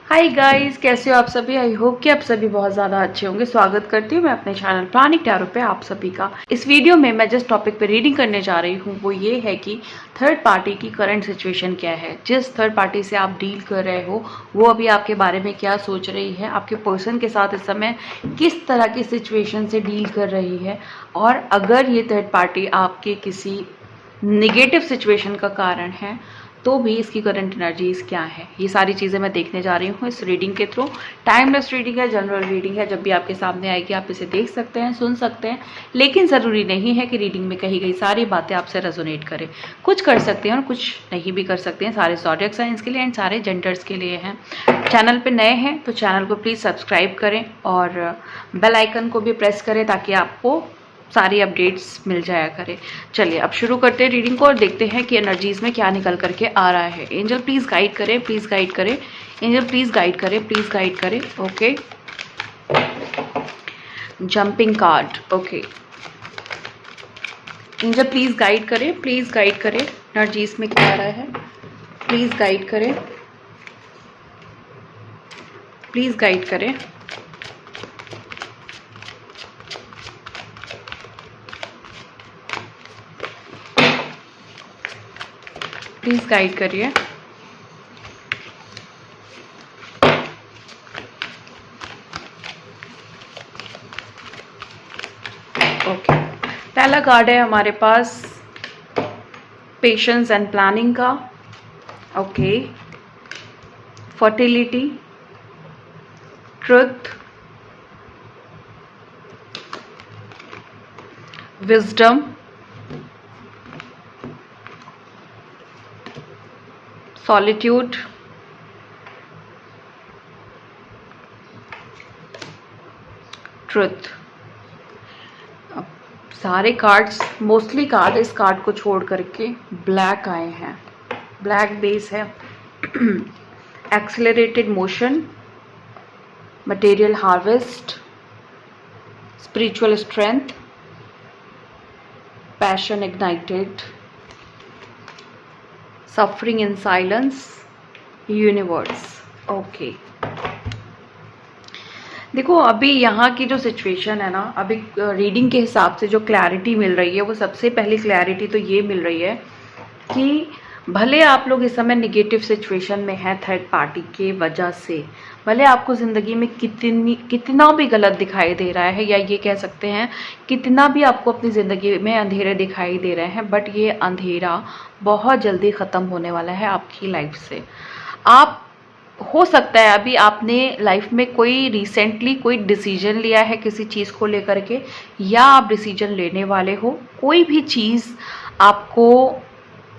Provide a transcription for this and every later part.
Hi guys, कैसे हो आप सभी। आई होप कि आप सभी बहुत ज़्यादा अच्छे होंगे। स्वागत करती हूँ मैं अपने चैनल प्राणिक टैरो पे आप सभी का। इस वीडियो में मैं जिस टॉपिक पे रीडिंग करने जा रही हूँ वो ये है कि थर्ड पार्टी की करंट सिचुएशन क्या है। जिस थर्ड पार्टी से आप डील कर रहे हो वो अभी आपके बारे में क्या सोच रही है, आपके पर्सन के साथ इस समय किस तरह की सिचुएशन से डील कर रही है, और अगर ये थर्ड पार्टी आपके किसी निगेटिव सिचुएशन का कारण है तो भी इसकी करंट एनर्जीज क्या है, ये सारी चीज़ें मैं देखने जा रही हूँ इस रीडिंग के थ्रू। टाइमलेस रीडिंग है, जनरल रीडिंग है। जब भी आपके सामने आएगी आप इसे देख सकते हैं, सुन सकते हैं, लेकिन ज़रूरी नहीं है कि रीडिंग में कही गई सारी बातें आपसे रेजोनेट करें। कुछ कर सकते हैं और कुछ नहीं भी कर सकते हैं। सारे ज़ोडिएक साइंस के लिए एंड सारे जेंडर्स के लिए हैं। चैनल पर नए हैं तो चैनल को प्लीज़ सब्सक्राइब करें और बेल आइकन को भी प्रेस करें ताकि आपको सारी अपडेट्स मिल जाया करे। चलिए अब शुरू करते हैं रीडिंग को और देखते हैं कि एनर्जीज में क्या निकल करके आ रहा है। एंजल प्लीज गाइड करें, प्लीज गाइड करें। एंजल प्लीज गाइड करें, प्लीज गाइड करें। Okay, jumping card. Okay, angel please guide करें, प्लीज गाइड करें। एनर्जीज में क्या आ रहा है, प्लीज गाइड करें, प्लीज गाइड करें। प्लीज गाइड करिए। ओके, पहला कार्ड है हमारे पास पेशेंस एंड प्लानिंग का। Okay, fertility, truth, wisdom, solitude, truth. सारे कार्ड्स, मोस्टली कार्ड इस कार्ड को छोड़ करके ब्लैक आए हैं। ब्लैक बेस है। Accelerated motion, material harvest, spiritual strength, passion ignited, suffering in silence, universe. Okay, देखो अभी यहाँ की जो सिचुएशन है ना, अभी रीडिंग के हिसाब से जो क्लैरिटी मिल रही है वो सबसे पहली क्लैरिटी तो ये मिल रही है कि भले आप लोग इस समय निगेटिव सिचुएशन में हैं थर्ड पार्टी के वजह से, भले आपको ज़िंदगी में कितना भी गलत दिखाई दे रहा है, या ये कह सकते हैं कितना भी आपको अपनी ज़िंदगी में अंधेरे दिखाई दे रहे हैं, बट ये अंधेरा बहुत जल्दी ख़त्म होने वाला है आपकी लाइफ से। आप, हो सकता है अभी आपने लाइफ में कोई रिसेंटली कोई डिसीजन लिया है किसी चीज़ को लेकर के, या आप डिसीजन लेने वाले हो। कोई भी चीज़ आपको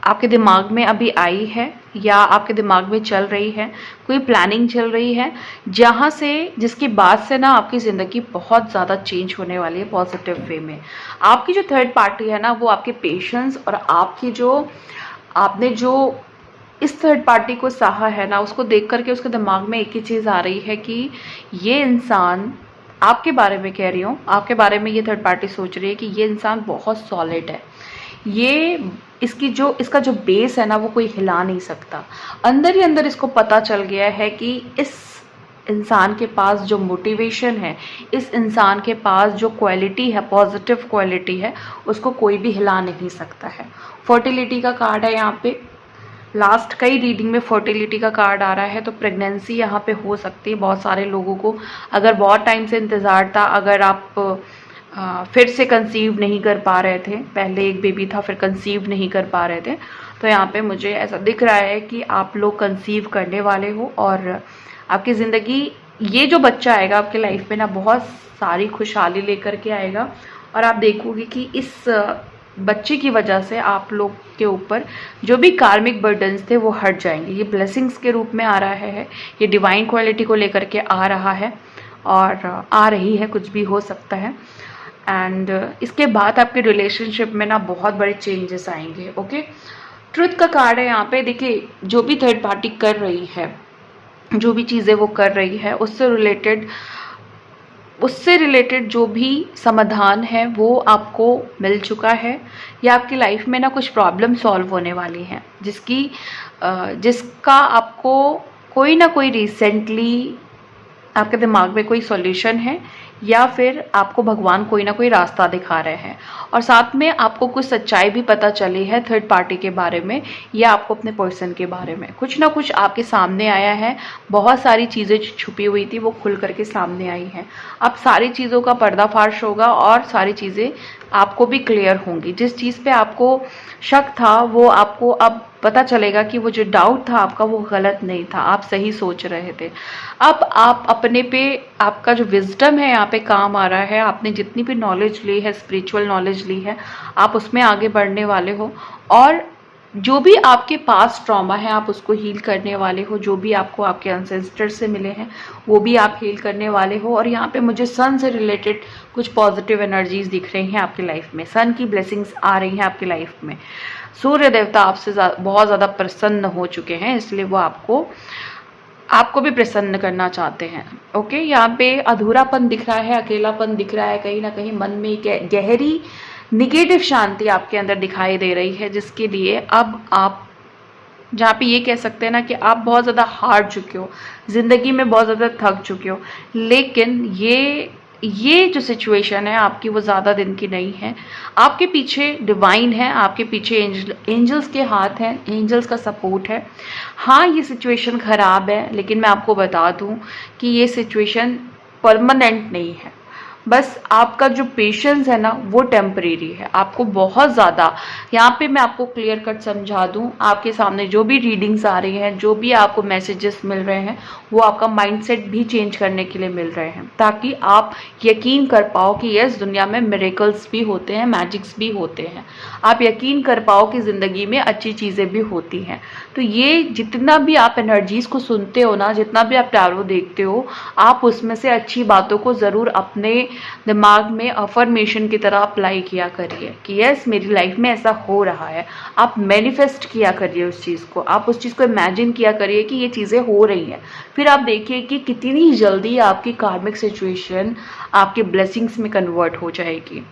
आपके दिमाग में अभी आई है या आपके दिमाग में चल रही है, कोई प्लानिंग चल रही है जहाँ से, जिसकी बात से ना आपकी ज़िंदगी बहुत ज़्यादा चेंज होने वाली है पॉजिटिव वे में। आपकी जो थर्ड पार्टी है ना वो आपके पेशेंस और आपकी जो, आपने जो इस थर्ड पार्टी को सहा है ना, उसको देख करके उसके दिमाग में एक ही चीज़ आ रही है कि ये इंसान, आपके बारे में कह रही हूँ, आपके बारे में ये थर्ड पार्टी सोच रही है कि ये इंसान बहुत सॉलिड है, ये इसका जो बेस है ना वो कोई हिला नहीं सकता। अंदर ही अंदर इसको पता चल गया है कि इस इंसान के पास जो मोटिवेशन है, इस इंसान के पास जो क्वालिटी है, पॉजिटिव क्वालिटी है, उसको कोई भी हिला नहीं सकता है। फर्टिलिटी का कार्ड है यहाँ पे। लास्ट कई रीडिंग में फर्टिलिटी का कार्ड आ रहा है, तो प्रेगनेंसी यहाँ पे हो सकती है बहुत सारे लोगों को। अगर बहुत टाइम से इंतज़ार था, अगर आप फिर से कंसीव नहीं कर पा रहे थे, पहले एक बेबी था फिर कंसीव नहीं कर पा रहे थे, तो यहाँ पे मुझे ऐसा दिख रहा है कि आप लोग कंसीव करने वाले हो, और आपकी ज़िंदगी, ये जो बच्चा आएगा आपकी लाइफ में ना बहुत सारी खुशहाली लेकर के आएगा, और आप देखोगे कि इस बच्चे की वजह से आप लोग के ऊपर जो भी कार्मिक बर्डन्स थे वो हट जाएंगे। ये ब्लेसिंग्स के रूप में आ रहा है, ये डिवाइन क्वालिटी को लेकर के आ रहा है और आ रही है, कुछ भी हो सकता है। एंड इसके बाद आपके रिलेशनशिप में ना बहुत बड़े चेंजेस आएंगे। ओके, ट्रुथ का कार्ड है यहाँ पे। देखिए जो भी थर्ड पार्टी कर रही है, जो भी चीज़ें वो कर रही है, उससे रिलेटेड जो भी समाधान है वो आपको मिल चुका है, या आपकी लाइफ में ना कुछ प्रॉब्लम सॉल्व होने वाली हैं जिसका आपको कोई ना कोई रिसेंटली आपके दिमाग में कोई सॉल्यूशन है, या फिर आपको भगवान कोई ना कोई रास्ता दिखा रहे हैं, और साथ में आपको कुछ सच्चाई भी पता चली है थर्ड पार्टी के बारे में, या आपको अपने पर्सन के बारे में कुछ ना कुछ आपके सामने आया है। बहुत सारी चीज़ें जो छुपी हुई थी वो खुल करके सामने आई हैं। अब सारी चीज़ों का पर्दाफाश होगा और सारी चीज़ें आपको भी क्लियर होंगी। जिस चीज़ पे आपको शक था वो आपको अब पता चलेगा कि वो जो डाउट था आपका वो गलत नहीं था, आप सही सोच रहे थे। अब आप अपने पे, आपका जो विजडम है यहाँ पे काम आ रहा है। आपने जितनी भी नॉलेज ली है, स्पिरिचुअल नॉलेज ली है, आप उसमें आगे बढ़ने वाले हो, और जो भी आपके पास ट्रॉमा है आप उसको हील करने वाले हो। जो भी आपको आपके एंसेस्टर से मिले हैं वो भी आप हील करने वाले हो। और यहाँ पे मुझे सन से रिलेटेड कुछ पॉजिटिव एनर्जीज दिख रही हैं आपकी लाइफ में। सन की ब्लेसिंग्स आ रही हैं आपकी लाइफ में। सूर्य देवता आपसे बहुत ज़्यादा प्रसन्न हो चुके हैं, इसलिए वो आपको भी प्रसन्न करना चाहते हैं। ओके, यहाँ पे अधूरापन दिख रहा है, अकेलापन दिख रहा है, कहीं ना कहीं मन में एक गहरी निगेटिव शांति आपके अंदर दिखाई दे रही है, जिसके लिए अब आप, जहाँ पे ये कह सकते हैं ना कि आप बहुत ज़्यादा हार चुके हो, ज़िंदगी में बहुत ज़्यादा थक चुके हो, लेकिन ये जो सिचुएशन है आपकी वो ज़्यादा दिन की नहीं है। आपके पीछे डिवाइन है, आपके पीछे एंजल्स के हाथ हैं, एंजल्स का सपोर्ट है। हाँ, ये सिचुएशन ख़राब है, लेकिन मैं आपको बता दूं कि ये सिचुएशन परमानेंट नहीं है। बस आपका जो पेशेंस है ना वो टेम्परेरी है। आपको बहुत ज़्यादा, यहाँ पे मैं आपको क्लियर कट समझा दूँ, आपके सामने जो भी रीडिंग्स आ रही हैं, जो भी आपको मैसेजेस मिल रहे हैं, वो आपका माइंडसेट भी चेंज करने के लिए मिल रहे हैं, ताकि आप यकीन कर पाओ कि यस, दुनिया में मिरेकल्स भी होते हैं, मैजिक्स भी होते हैं। आप यकीन कर पाओ कि ज़िंदगी में अच्छी चीज़ें भी होती हैं। तो ये जितना भी आप एनर्जीज़ को सुनते हो ना, जितना भी आप टैरो देखते हो, आप उसमें से अच्छी बातों को ज़रूर अपने दिमाग में अफर्मेशन की तरह अप्लाई किया करिए कि यस, मेरी लाइफ में ऐसा हो रहा है। आप मैनिफेस्ट किया करिए उस चीज़ को, आप उस चीज़ को इमेजिन किया करिए कि ये चीज़ें हो रही हैं। फिर आप देखिए कि कितनी जल्दी आपकी कार्मिक सिचुएशन आपके ब्लेसिंग्स में कन्वर्ट हो जाएगी।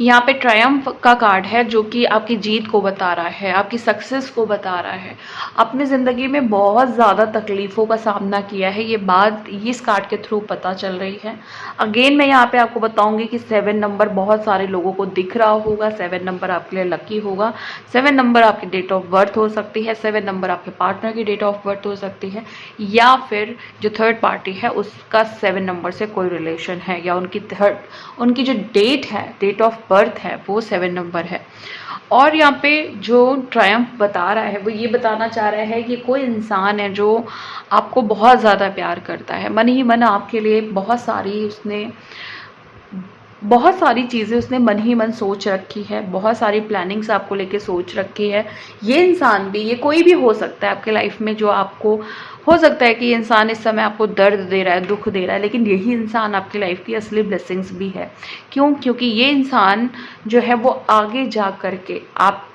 यहाँ पे ट्रायम्फ का कार्ड है जो कि आपकी जीत को बता रहा है, आपकी सक्सेस को बता रहा है। अपनी ज़िंदगी में बहुत ज़्यादा तकलीफ़ों का सामना किया है, ये बात इस कार्ड के थ्रू पता चल रही है। अगेन मैं यहाँ पे आपको बताऊंगी कि 7 नंबर बहुत सारे लोगों को दिख रहा होगा। 7 नंबर आपके लिए लकी होगा। 7 नंबर आपकी डेट ऑफ बर्थ हो सकती है, 7 नंबर आपके पार्टनर की डेट ऑफ बर्थ हो सकती है, या फिर जो थर्ड पार्टी है उसका 7 नंबर से कोई रिलेशन है, या उनकी जो डेट है, डेट ऑफ बर्थ है, वो 7 नंबर है। और यहाँ पे जो ट्रायम्फ बता रहा है वो ये बताना चाह रहा है कि कोई इंसान है जो आपको बहुत ज़्यादा प्यार करता है, मन ही मन आपके लिए बहुत सारी चीज़ें उसने मन ही मन सोच रखी है, बहुत सारी प्लानिंग्स आपको लेके सोच रखी है। ये इंसान भी, ये कोई भी हो सकता है आपके लाइफ में, जो आपको हो सकता है कि ये इंसान इस समय आपको दर्द दे रहा है, दुख दे रहा है, लेकिन यही इंसान आपकी लाइफ की असली ब्लेसिंग्स भी है। क्यों? क्योंकि ये इंसान जो है वो आगे जा करके,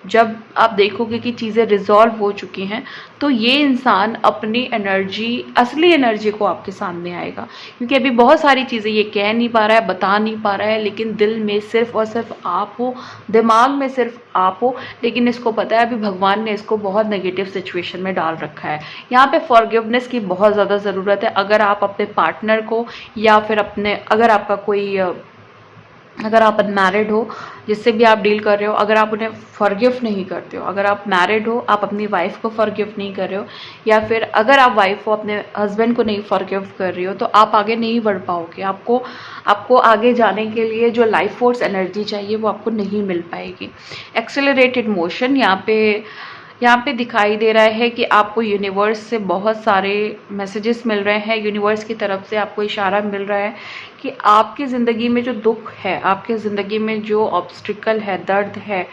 जब आप देखोगे कि चीज़ें रिजॉल्व हो चुकी हैं, तो ये इंसान अपनी एनर्जी, असली एनर्जी को आपके सामने आएगा। क्योंकि अभी बहुत सारी चीज़ें ये कह नहीं पा रहा है, बता नहीं पा रहा है, लेकिन दिल में सिर्फ और सिर्फ आप हो, दिमाग में सिर्फ आप हो। लेकिन इसको पता है अभी भगवान ने इसको बहुत नेगेटिव सिचुएशन में डाल रखा है। यहाँ पे फॉरगिवनेस की बहुत ज़्यादा ज़रूरत है। अगर आप अपने पार्टनर को, या फिर अगर आप अनमैरिड हो, जिससे भी आप डील कर रहे हो, अगर आप उन्हें फॉरगिव नहीं करते हो, अगर आप मैरिड हो, आप अपनी वाइफ को फॉरगिव नहीं कर रहे हो, या फिर अगर आप वाइफ हो अपने हस्बैंड को नहीं फॉरगिव कर रही हो, तो आप आगे नहीं बढ़ पाओगे। आपको आगे जाने के लिए जो लाइफ फोर्स एनर्जी चाहिए वो आपको नहीं मिल पाएगी। एक्सेलरेटेड मोशन यहाँ पे दिखाई दे रहा है कि आपको यूनिवर्स से बहुत सारे मैसेजेस मिल रहे हैं। यूनिवर्स की तरफ से आपको इशारा मिल रहा है कि आपकी ज़िंदगी में जो दुख है, आपकी ज़िंदगी में जो ऑब्स्टिकल है, दर्द है,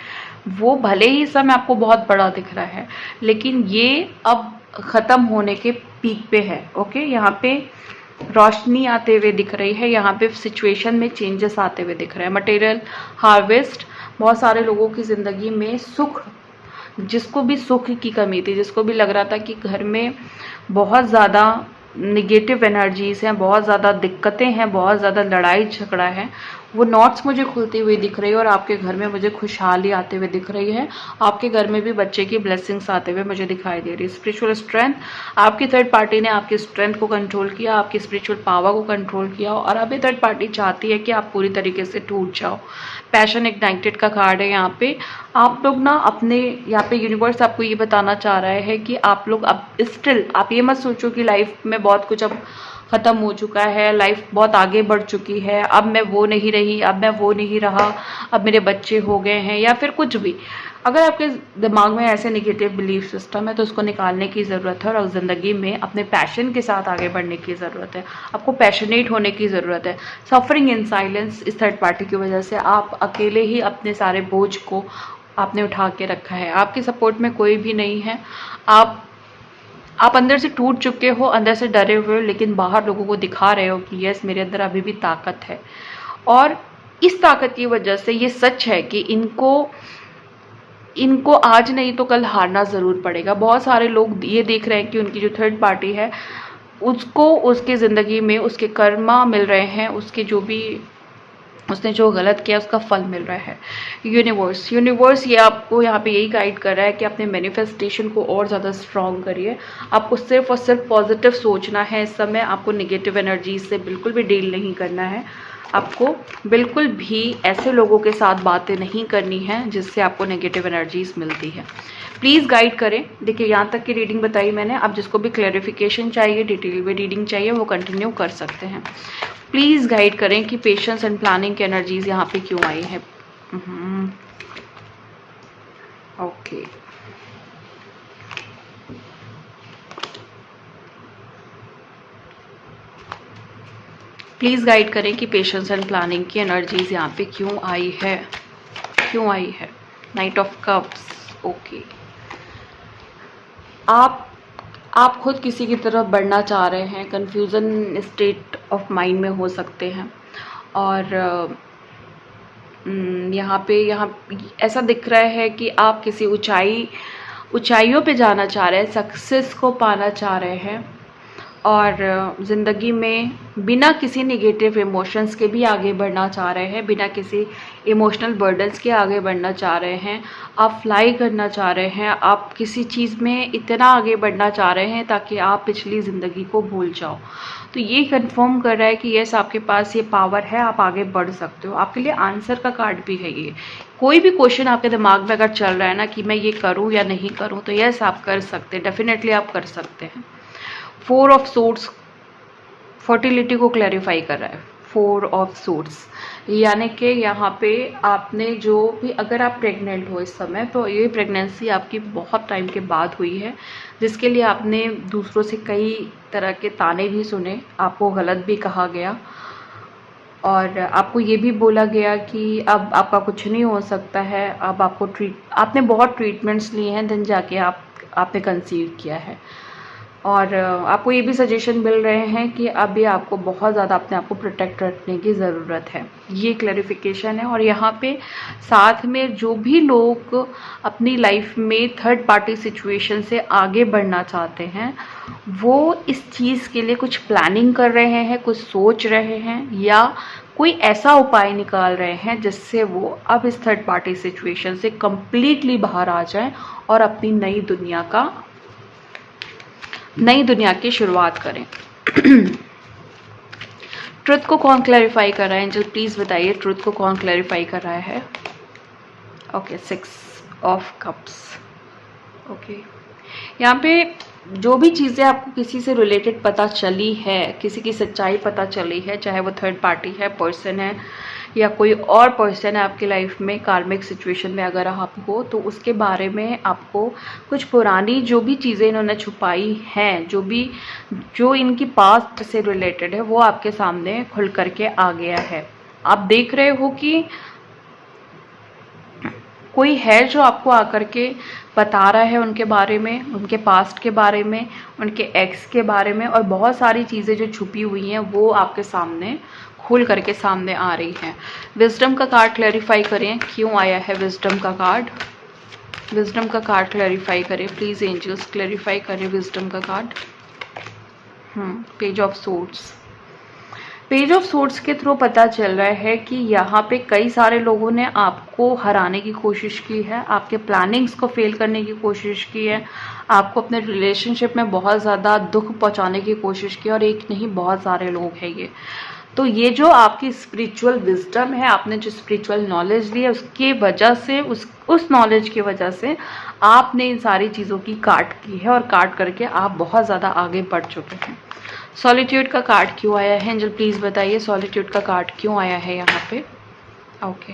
वो भले ही इस समय आपको बहुत बड़ा दिख रहा है, लेकिन ये अब ख़त्म होने के पीक पे है। ओके, यहाँ पे रोशनी आते हुए दिख रही है, यहाँ पे सिचुएशन में चेंजेस आते हुए दिख रहे हैं। मटेरियल हार्वेस्ट, बहुत सारे लोगों की ज़िंदगी में सुख, जिसको भी सुख की कमी थी, जिसको भी लग रहा था कि घर में बहुत ज़्यादा निगेटिव एनर्जीज़ हैं, बहुत ज़्यादा दिक्कतें हैं, बहुत ज़्यादा लड़ाई झगड़ा है, वो नॉट्स मुझे खुलती हुई दिख रही है और आपके घर में मुझे खुशहाली आते हुए दिख रही है। आपके घर में भी बच्चे की ब्लेसिंग्स आते हुए मुझे दिखाई दे रही है। स्पिरिचुअल स्ट्रेंथ, आपकी थर्ड पार्टी ने आपकी स्ट्रेंथ को कंट्रोल किया, आपकी स्पिरिचुअल पावर को कंट्रोल किया और अभी थर्ड पार्टी चाहती है कि आप पूरी तरीके से टूट जाओ। पैशन इग्नाइटेड का कार्ड है यहाँ पे। आप लोग ना अपने यहाँ पे यूनिवर्स आपको ये बताना चाह रहा है कि आप लोग अब स्टिल, आप ये मत सोचो कि लाइफ में बहुत कुछ अब ख़त्म हो चुका है, लाइफ बहुत आगे बढ़ चुकी है, अब मैं वो नहीं रही, अब मैं वो नहीं रहा, अब मेरे बच्चे हो गए हैं या फिर कुछ भी। अगर आपके दिमाग में ऐसे नेगेटिव बिलीफ सिस्टम है तो उसको निकालने की ज़रूरत है और ज़िंदगी में अपने पैशन के साथ आगे बढ़ने की ज़रूरत है। आपको पैशनेट होने की ज़रूरत है। सफरिंग इन साइलेंस, इस थर्ड पार्टी की वजह से आप अकेले ही अपने सारे बोझ को आपने उठा के रखा है। आपकी सपोर्ट में कोई भी नहीं है। आप अंदर से टूट चुके हो, अंदर से डरे हुए हो, लेकिन बाहर लोगों को दिखा रहे हो कि यस, मेरे अंदर अभी भी ताकत है। और इस ताकत की वजह से ये सच है कि इनको आज नहीं तो कल हारना ज़रूर पड़ेगा। बहुत सारे लोग ये देख रहे हैं कि उनकी जो थर्ड पार्टी है उसको उसकी ज़िंदगी में उसके कर्मा मिल रहे हैं, उसके जो भी उसने जो गलत किया उसका फल मिल रहा है। यूनिवर्स ये आपको यहाँ पे यही गाइड कर रहा है कि अपने मैनिफेस्टेशन को और ज़्यादा स्ट्रॉन्ग करिए। आपको सिर्फ और सिर्फ पॉजिटिव सोचना है इस समय। आपको नेगेटिव एनर्जी से बिल्कुल भी डील नहीं करना है। आपको बिल्कुल भी ऐसे लोगों के साथ बातें नहीं करनी है जिससे आपको नेगेटिव एनर्जीज मिलती है। प्लीज़ गाइड करें। देखिए, यहाँ तक की रीडिंग बताई मैंने। अब जिसको भी क्लैरिफिकेशन चाहिए, डिटेल में रीडिंग चाहिए, वो कंटिन्यू कर सकते हैं। प्लीज़ गाइड करें कि पेशेंस एंड प्लानिंग की एनर्जीज यहाँ पे क्यों आई है। ओके, प्लीज़ गाइड करें कि पेशेंस एंड प्लानिंग की एनर्जीज यहाँ पे क्यों आई है, क्यों आई है। Night of cups. ओके, आप खुद किसी की तरफ बढ़ना चाह रहे हैं, कंफ्यूजन स्टेट ऑफ माइंड में हो सकते हैं और यहाँ ऐसा दिख रहा है कि आप किसी ऊंचाइयों पे जाना चाह रहे हैं, सक्सेस को पाना चाह रहे हैं और ज़िंदगी में बिना किसी नेगेटिव इमोशंस के भी आगे बढ़ना चाह रहे हैं, बिना किसी इमोशनल बर्डन्स के आगे बढ़ना चाह रहे हैं। आप फ्लाई करना चाह रहे हैं, आप किसी चीज़ में इतना आगे बढ़ना चाह रहे हैं ताकि आप पिछली ज़िंदगी को भूल जाओ। तो ये कंफर्म कर रहा है कि यस, आपके पास ये पावर है, आप आगे बढ़ सकते हो। आपके लिए आंसर का कार्ड भी है ये। कोई भी क्वेश्चन आपके दिमाग में अगर चल रहा है ना कि मैं ये करूँ या नहीं करूँ, तो यस, आप कर सकते हैं, डेफिनेटली आप कर सकते हैं। 4 ऑफ सोर्ड्स फर्टिलिटी को क्लैरिफाई कर रहा है। 4 ऑफ सोर्ड्स यानी कि यहाँ पे आपने जो भी, अगर आप प्रेग्नेंट हो इस समय, तो ये प्रेगनेंसी आपकी बहुत टाइम के बाद हुई है, जिसके लिए आपने दूसरों से कई तरह के ताने भी सुने, आपको गलत भी कहा गया और आपको ये भी बोला गया कि अब आपका कुछ नहीं हो सकता है। अब आपने बहुत ट्रीटमेंट्स लिए हैं, देन जाके आपने कंसीव किया है और आपको ये भी सजेशन मिल रहे हैं कि अभी आपको बहुत ज़्यादा अपने आप को प्रोटेक्ट रखने की ज़रूरत है। ये क्लैरिफिकेशन है। और यहाँ पे साथ में जो भी लोग अपनी लाइफ में थर्ड पार्टी सिचुएशन से आगे बढ़ना चाहते हैं, वो इस चीज़ के लिए कुछ प्लानिंग कर रहे हैं, कुछ सोच रहे हैं या कोई ऐसा उपाय निकाल रहे हैं जिससे वो अब इस थर्ड पार्टी सिचुएशन से कम्प्लीटली बाहर आ जाएं और अपनी नई दुनिया की शुरुआत करें। ट्रुथ को कौन क्लैरिफाई कर रहा है? एंजल प्लीज बताइए, ट्रुथ को कौन क्लैरिफाई कर रहा है? Okay, 6 of cups. ओके, यहाँ पे जो भी चीज़ें आपको किसी से रिलेटेड पता चली है, किसी की सच्चाई पता चली है, चाहे वो थर्ड पार्टी है, पर्सन है या कोई और पर्सन है आपकी लाइफ में, कार्मिक सिचुएशन में अगर आप हो, तो उसके बारे में आपको कुछ पुरानी जो भी चीज़ें इन्होंने छुपाई हैं, जो इनकी पास्ट से रिलेटेड है, वो आपके सामने खुल करके आ गया है। आप देख रहे हो कि कोई है जो आपको आकर के बता रहा है उनके बारे में, उनके पास्ट के बारे में, उनके एक्स के बारे में, और बहुत सारी चीज़ें जो छुपी हुई हैं वो आपके सामने खुल करके सामने आ रही हैं। विजडम का कार्ड क्लैरिफाई करें, क्यों आया है विजडम का कार्ड? विजडम का कार्ड क्लैरिफाई करें प्लीज़, एंजल्स क्लैरिफाई करें विजडम का card. Page of swords. Page of swords के थ्रू पता चल रहा है कि यहाँ पे कई सारे लोगों ने आपको हराने की कोशिश की है, आपके प्लानिंग्स को फेल करने की कोशिश की है, आपको अपने रिलेशनशिप में बहुत ज़्यादा दुख पहुँचाने की कोशिश की, और एक नहीं बहुत सारे लोग हैं ये। तो ये जो आपकी स्पिरिचुअल विजडम है, आपने जो स्पिरिचुअल नॉलेज ली है, उसके वजह से उस नॉलेज की वजह से आपने इन सारी चीज़ों की काट की है, और काट करके आप बहुत ज़्यादा आगे बढ़ चुके हैं। सॉलिट्यूड का कार्ड क्यों आया है एंजल, प्लीज़ बताइए सॉलिट्यूड का कार्ड क्यों आया है यहाँ पे। ओके,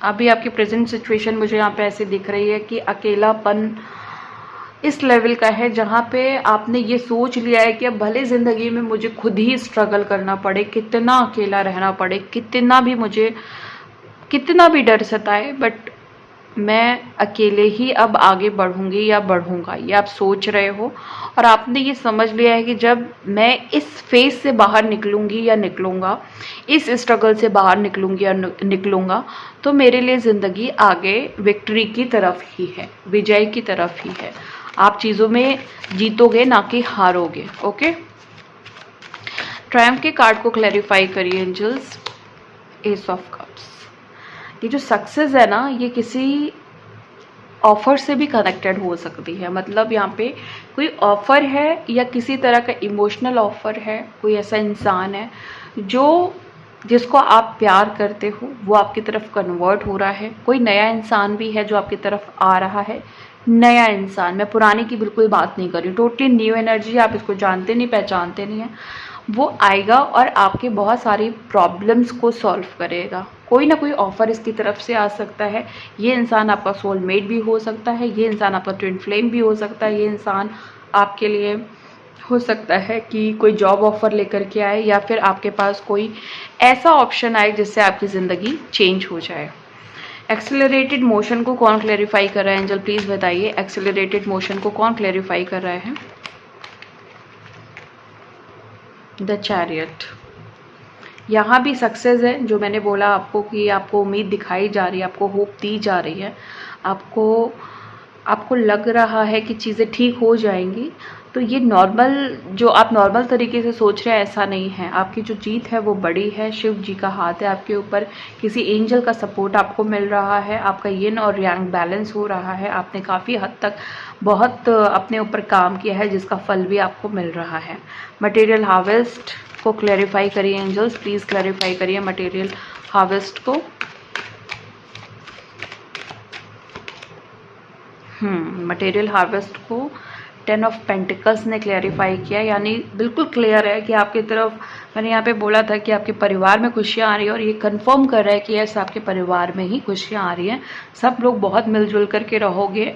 अभी आपकी प्रेजेंट सिचुएशन मुझे यहाँ पे ऐसे दिख रही है कि अकेलापन इस लेवल का है जहाँ पे आपने ये सोच लिया है कि अब भले ज़िंदगी में मुझे खुद ही स्ट्रगल करना पड़े, कितना अकेला रहना पड़े, कितना भी डर सताए, बट मैं अकेले ही अब आगे बढ़ूंगी या बढ़ूंगा, ये आप सोच रहे हो। और आपने ये समझ लिया है कि जब मैं इस फेज से बाहर निकलूंगी या निकलूंगा, इस स्ट्रगल से बाहर निकलूंगी या निकलूंगा, तो मेरे लिए ज़िंदगी आगे विक्ट्री की तरफ ही है, विजय की तरफ ही है। आप चीज़ों में जीतोगे ना कि हारोगे। ओके, ट्रायम्फ के कार्ड को क्लैरिफाई करिए एंजल्स। एस ऑफ कप्स, ये जो सक्सेस है ना, ये किसी ऑफ़र से भी कनेक्टेड हो सकती है। मतलब यहाँ पे कोई ऑफ़र है या किसी तरह का इमोशनल ऑफ़र है, कोई ऐसा इंसान है जिसको आप प्यार करते हो, वो आपकी तरफ कन्वर्ट हो रहा है। कोई नया इंसान भी है जो आपकी तरफ आ रहा है, नया इंसान, मैं पुराने की बिल्कुल बात नहीं कर रही, टोटली न्यू एनर्जी, आप इसको जानते नहीं पहचानते नहीं हैं, वो आएगा और आपके बहुत सारी प्रॉब्लम्स को सॉल्व करेगा। कोई ना कोई ऑफ़र इसकी तरफ से आ सकता है। ये इंसान आपका सोलमेट भी हो सकता है, ये इंसान आपका ट्विन फ्लेम भी हो सकता है, ये इंसान आपके लिए हो सकता है कि कोई जॉब ऑफ़र लेकर के आए, या फिर आपके पास कोई ऐसा ऑप्शन आए जिससे आपकी ज़िंदगी चेंज हो जाए। एक्सेलरेटेड मोशन को कौन क्लैरिफाई कर रहा है एंजल, प्लीज़ बताइए एक्सेलरेटेड मोशन को कौन क्लैरिफाई कर रहा है। द चैरियट, यहाँ भी सक्सेस है, जो मैंने बोला आपको कि आपको उम्मीद दिखाई जा रही है, आपको होप दी जा रही है, आपको लग रहा है कि चीज़ें ठीक हो जाएंगी। तो ये नॉर्मल, जो आप नॉर्मल तरीके से सोच रहे हैं ऐसा नहीं है। आपकी जो जीत है वो बड़ी है, शिव जी का हाथ है आपके ऊपर, किसी एंजल का सपोर्ट आपको मिल रहा है, आपका यिन और यांग बैलेंस हो रहा है, आपने काफ़ी हद तक बहुत अपने ऊपर काम किया है जिसका फल भी आपको मिल रहा है। मटेरियल हार्वेस्ट को क्लैरिफाई करिए एंजल्स, प्लीज़ क्लैरिफाई करिए मटेरियल हार्वेस्ट को। मटेरियल हार्वेस्ट को 10 ऑफ पेंटिकल्स ने क्लैरिफाई किया, यानी बिल्कुल क्लियर है कि आपकी तरफ, मैंने यहाँ पे बोला था कि आपके परिवार में खुशियाँ आ रही है, और ये कंफर्म कर रहा है कि यस आपके परिवार में ही खुशियाँ आ रही हैं। सब लोग बहुत मिलजुल करके रहोगे,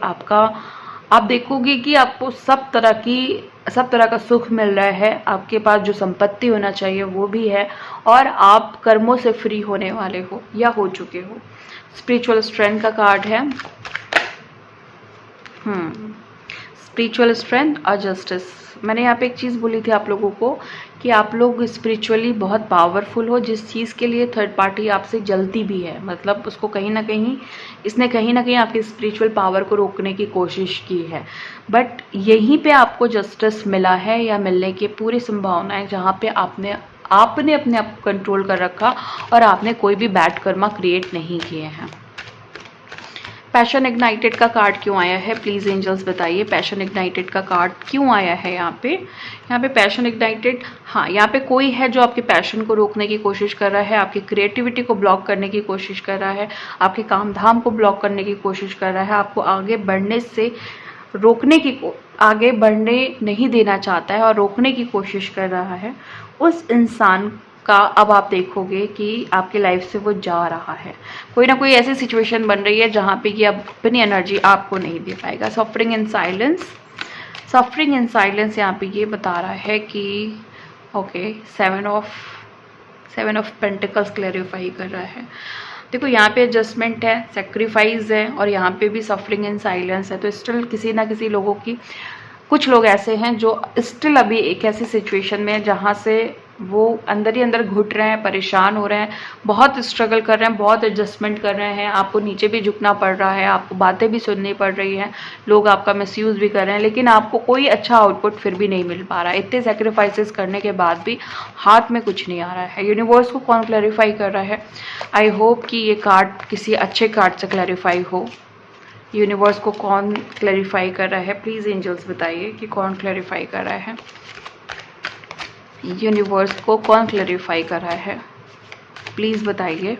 आप देखोगे कि आपको सब तरह का सुख मिल रहा है, आपके पास जो संपत्ति होना चाहिए वो भी है, और आप कर्मों से फ्री होने वाले हो या हो चुके हो। स्पिरिचुअल स्ट्रेंथ का कार्ड है, स्पिरिचुअल स्ट्रेंथ और जस्टिस। मैंने यहाँ पे एक चीज़ बोली थी आप लोगों को कि आप लोग स्पिरिचुअली बहुत पावरफुल हो, जिस चीज़ के लिए थर्ड पार्टी आपसे जलती भी है, मतलब उसको कहीं ना कहीं आपकी स्पिरिचुअल पावर को रोकने की कोशिश की है, बट यहीं पे आपको जस्टिस मिला है या मिलने की पूरी संभावना है, जहाँ पे आपने अपने आप को कंट्रोल कर रखा और आपने कोई भी बैड कर्मा क्रिएट नहीं किए हैं। पैशन इग्नाइटेड का कार्ड क्यों आया है, प्लीज़ एंजल्स बताइए पैशन इग्नाइटेड का कार्ड क्यों आया है यहाँ पे पैशन इग्नाइटेड। हाँ, यहाँ पे कोई है जो आपके पैशन को रोकने की कोशिश कर रहा है, आपकी क्रिएटिविटी को ब्लॉक करने की कोशिश कर रहा है, आपके काम धाम को ब्लॉक करने की कोशिश कर रहा है, आपको आगे बढ़ने नहीं देना चाहता है और रोकने की कोशिश कर रहा है। उस इंसान का अब आप देखोगे कि आपकी लाइफ से वो जा रहा है, कोई ना कोई ऐसी सिचुएशन बन रही है जहाँ पे कि अब अपनी एनर्जी आपको नहीं दे पाएगा। सफरिंग इन साइलेंस यहाँ पे ये बता रहा है कि okay, seven of pentacles clarify कर रहा है। देखो यहाँ पे एडजस्टमेंट है, सेक्रीफाइस है, और यहाँ पे भी सफरिंग इन साइलेंस है। तो स्टिल किसी ना किसी लोगों की, कुछ लोग ऐसे हैं जो स्टिल अभी एक ऐसी सिचुएशन में है जहाँ से वो अंदर ही अंदर घुट रहे हैं, परेशान हो रहे हैं, बहुत स्ट्रगल कर रहे हैं, बहुत एडजस्टमेंट कर रहे हैं, आपको नीचे भी झुकना पड़ रहा है, आपको बातें भी सुननी पड़ रही हैं, लोग आपका मिसयूज़ भी कर रहे हैं, लेकिन आपको कोई अच्छा आउटपुट फिर भी नहीं मिल पा रहा है। इतने सेक्रीफाइसेस करने के बाद भी हाथ में कुछ नहीं आ रहा है। यूनिवर्स को कौन क्लैरिफाई कर रहा है? आई होप कि ये कार्ड किसी अच्छे कार्ड से क्लैरिफाई हो। यूनिवर्स को कौन क्लैरिफाई कर रहा है? प्लीज़ एंजल्स बताइए कि कौन क्लैरिफाई कर रहा है। यूनिवर्स को कौन क्लैरिफाई कर रहा है, प्लीज़ बताइए।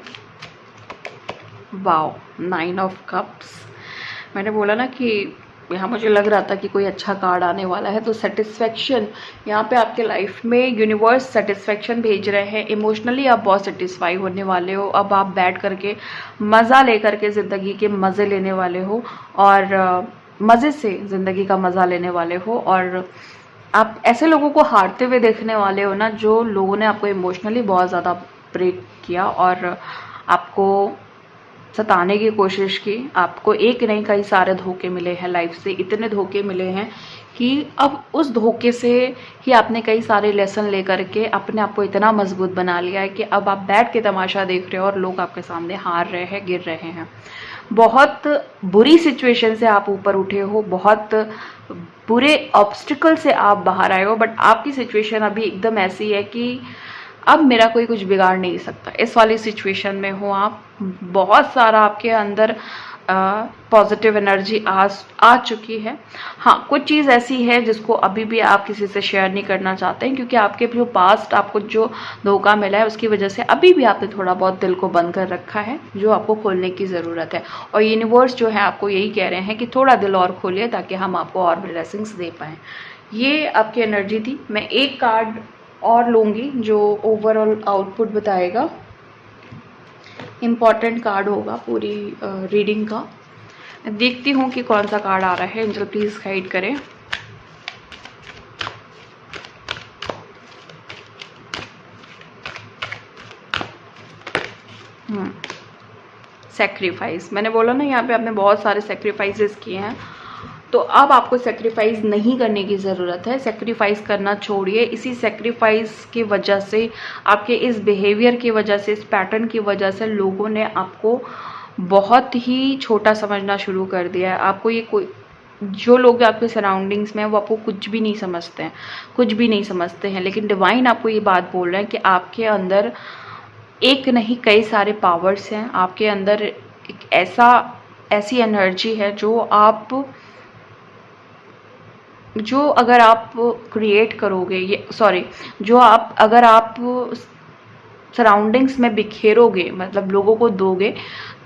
Wow, 9 of cups. मैंने बोला ना कि यहाँ मुझे लग रहा था कि कोई अच्छा कार्ड आने वाला है। तो सेटिस्फेक्शन, यहाँ पे आपके लाइफ में यूनिवर्स सेटिस्फेक्शन भेज रहे हैं। इमोशनली आप बहुत सेटिस्फाई होने वाले हो। अब आप बैठ करके मज़ा ले करके ज़िंदगी के मज़े लेने वाले हो, और मज़े से ज़िंदगी का मज़ा लेने वाले हो। और आप ऐसे लोगों को हारते हुए देखने वाले हो ना, जो लोगों ने आपको इमोशनली बहुत ज़्यादा ब्रेक किया और आपको सताने की कोशिश की। आपको एक नहीं कई सारे धोखे मिले हैं लाइफ से, इतने धोखे मिले हैं कि अब उस धोखे से ही आपने कई सारे लेसन लेकर के अपने आप को इतना मजबूत बना लिया है कि अब आप बैठ के तमाशा देख रहे हो और लोग आपके सामने हार रहे हैं, गिर रहे हैं। बहुत बुरी सिचुएशन से आप ऊपर उठे हो, बहुत बुरे ऑब्स्टिकल से आप बाहर आए हो, बट आपकी सिचुएशन अभी एकदम ऐसी है कि अब मेरा कोई कुछ बिगाड़ नहीं सकता। इस वाली सिचुएशन में हो आप। बहुत सारा आपके अंदर पॉजिटिव एनर्जी आ चुकी है। हाँ, कुछ चीज़ ऐसी है जिसको अभी भी आप किसी से शेयर नहीं करना चाहते हैं, क्योंकि आपके जो पास्ट आपको जो धोखा मिला है उसकी वजह से अभी भी आपने थोड़ा बहुत दिल को बंद कर रखा है, जो आपको खोलने की ज़रूरत है। और यूनिवर्स जो है आपको यही कह रहे हैं कि थोड़ा दिल और खोलिए ताकि हम आपको और ब्लेसिंग्स दे पाएँ। ये आपकी एनर्जी थी। मैं एक कार्ड और लूँगी जो ओवरऑल आउटपुट बताएगा। इम्पॉर्टेंट कार्ड होगा पूरी रीडिंग का। देखती हूँ कि कौन सा कार्ड आ रहा है। एंजल प्लीज़ गाइड करें। सेक्रीफाइस। मैंने बोला ना, यहाँ पे आपने बहुत सारे सेक्रीफाइसेस किए हैं, तो अब आपको सेक्रीफाइस नहीं करने की ज़रूरत है। सेक्रीफाइस करना छोड़िए। इसी सेक्रीफाइस की वजह से, आपके इस बिहेवियर की वजह से, इस पैटर्न की वजह से लोगों ने आपको बहुत ही छोटा समझना शुरू कर दिया है। आपको ये कोई, जो लोग आपके सराउंडिंग्स में हैं वो आपको कुछ भी नहीं समझते हैं, कुछ भी नहीं समझते हैं। लेकिन डिवाइन आपको ये बात बोल रहे हैं कि आपके अंदर एक नहीं कई सारे पावर्स हैं। आपके अंदर एक ऐसी एनर्जी है जो अगर आप क्रिएट करोगे, अगर आप सराउंडिंग्स में बिखेरोगे, मतलब लोगों को दोगे,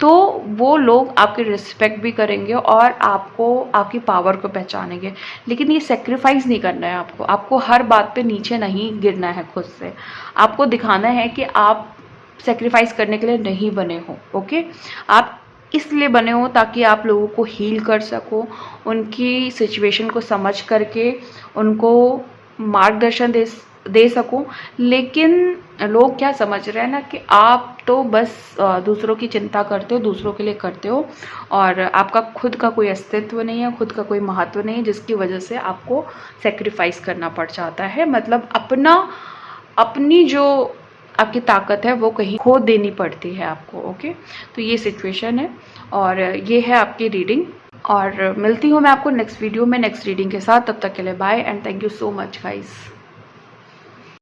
तो वो लोग आपकी रिस्पेक्ट भी करेंगे और आपको, आपकी पावर को पहचानेंगे। लेकिन ये सेक्रीफाइस नहीं करना है आपको हर बात पे नीचे नहीं गिरना है खुद से। आपको दिखाना है कि आप सेक्रीफाइस करने के लिए नहीं बने हो। ओके, आप इसलिए बने हो ताकि आप लोगों को हील कर सको, उनकी सिचुएशन को समझ करके उनको मार्गदर्शन दे सको। लेकिन लोग क्या समझ रहे हैं ना, कि आप तो बस दूसरों की चिंता करते हो, दूसरों के लिए करते हो, और आपका खुद का कोई अस्तित्व नहीं है, खुद का कोई महत्व नहीं है, जिसकी वजह से आपको सेक्रीफाइस करना पड़ जाता है। मतलब अपनी जो आपकी ताकत है वो कहीं खो देनी पड़ती है आपको। ओके, तो ये सिचुएशन है और ये है आपकी रीडिंग। और मिलती हूँ मैं आपको नेक्स्ट वीडियो में नेक्स्ट रीडिंग के साथ। तब तक के लिए bye and thank you so much guys.